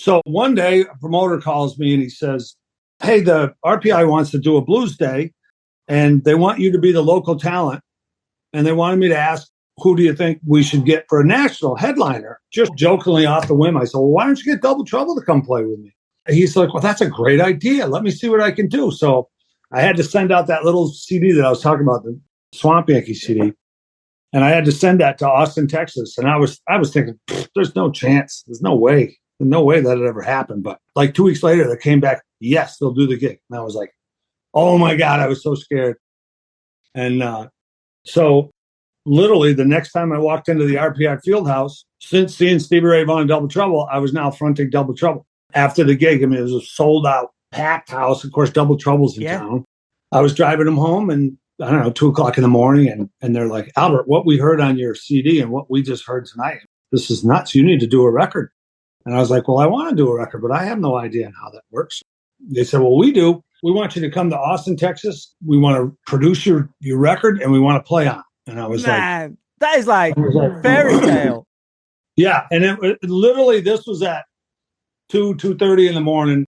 So one day a promoter calls me and he says, hey, the RPI wants to do a blues day and they want you to be the local talent. And they wanted me to ask, who do you think we should get for a national headliner? Just jokingly off the whim. I said, well, why don't you get Double Trouble to come play with me? And he's like, well, that's a great idea. Let me see what I can do. So I had to send out that little CD that I was talking about, the Swamp Yankee CD. And I had to send that to Austin, Texas. And I was thinking, there's no chance. There's no way. There's no way that it ever happened. But like 2 weeks later, they came back. Yes, they'll do the gig. And I was like, oh my God, I was so scared. And so literally the next time I walked into the RPI Fieldhouse, since seeing Stevie Ray Vaughan and Double Trouble, I was now fronting Double Trouble. After the gig, I mean, it was a sold out, packed house. Of course, Double Trouble's in town. I was driving them home and I don't know, 2:00 in the morning. And they're like, Albert, what we heard on your CD and what we just heard tonight, this is nuts. You need to do a record. And I was like, well, I want to do a record, but I have no idea how that works. They said, well, we do. We want you to come to Austin, Texas. We want to produce your record and we want to play on it. And I was like, that is like fairy tale. Yeah. And it literally, this was at 2:30 in the morning,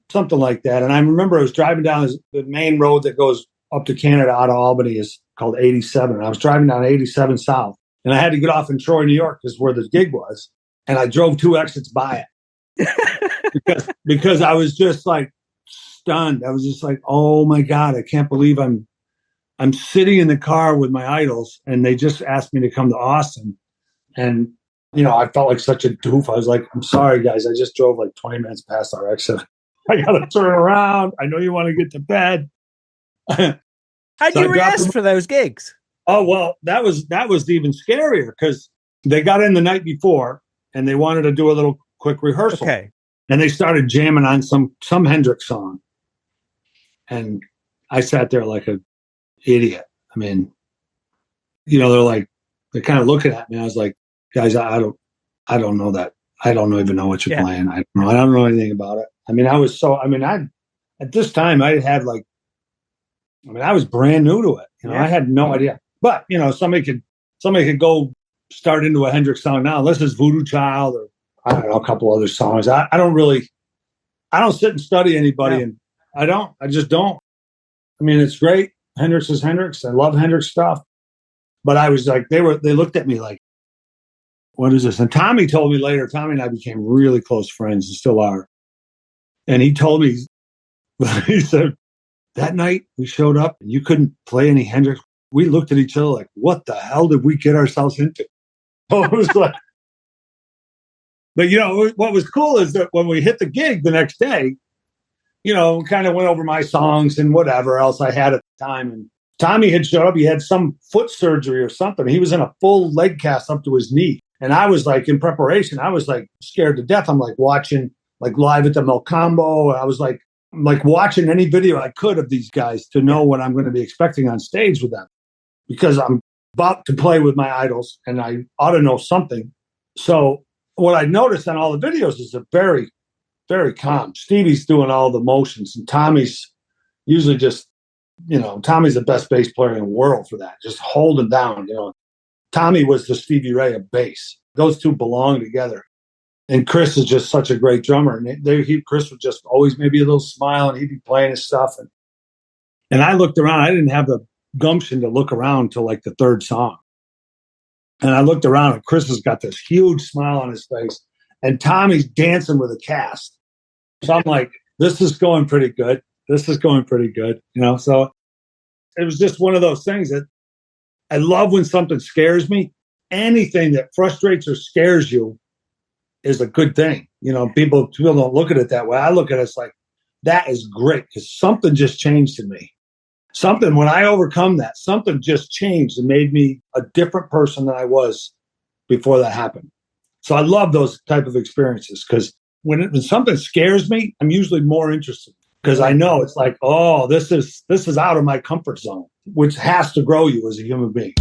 something like that. And I remember I was driving down the main road that goes up to Canada out of Albany is called 87. And I was driving down 87 South and I had to get off in Troy, New York, is where the gig was. And I drove 2 exits by it because I was just like stunned. I was just like, oh my God, I can't believe I'm sitting in the car with my idols and they just asked me to come to Austin. And, you know, I felt like such a doof. I was like, I'm sorry, guys. I just drove like 20 minutes past our exit. I got to turn around. I know you want to get to bed. How'd you rehearse for those gigs? Oh, well, that was even scarier because they got in the night before and they wanted to do a little quick rehearsal. Okay. And they started jamming on some Hendrix song. And I sat there like an idiot. I mean, you know, they're kind of looking at me. I was like, guys, I don't know that. I don't even know what you're playing. I don't know anything about it. I mean, at this time I was brand new to it. You know, I had no idea. But, you know, somebody could go start into a Hendrix song now. Unless it's Voodoo Child or I don't know, a couple other songs. I don't sit and study anybody and I just don't. I mean, it's great. Hendrix is Hendrix. I love Hendrix stuff. But I was like, they looked at me like, what is this? And Tommy told me later, Tommy and I became really close friends and still are. And he told me, he said, that night we showed up and you couldn't play any Hendrix. We looked at each other like, what the hell did we get ourselves into? So it was like, but you know, what was cool is that when we hit the gig the next day, you know, kind of went over my songs and whatever else I had at the time. And Tommy had showed up. He had some foot surgery or something. He was in a full leg cast up to his knee. And I was like, in preparation, I was like scared to death. I'm like watching like Live at the Melcombo. I was like watching any video I could of these guys to know what I'm going to be expecting on stage with them because I'm about to play with my idols and I ought to know something. So what I noticed on all the videos is they're very, very calm. Stevie's doing all the motions and Tommy's usually just, you know, Tommy's the best bass player in the world for that. Just holding down, you know. Tommy was the Stevie Ray of bass. Those two belong together. And Chris is just such a great drummer. And Chris would just always maybe a little smile and he'd be playing his stuff. And I looked around. I didn't have the gumption to look around until like the third song. And I looked around and Chris has got this huge smile on his face. And Tommy's dancing with a cast. So I'm like, this is going pretty good. This is going pretty good. You know, so it was just one of those things that I love when something scares me. Anything that frustrates or scares you is a good thing. You know, people don't look at it that way. I look at it as like, that is great because something just changed in me. Something, when I overcome that, something just changed and made me a different person than I was before that happened. So I love those type of experiences because when something scares me, I'm usually more interested because I know it's like, oh, this is out of my comfort zone, which has to grow you as a human being.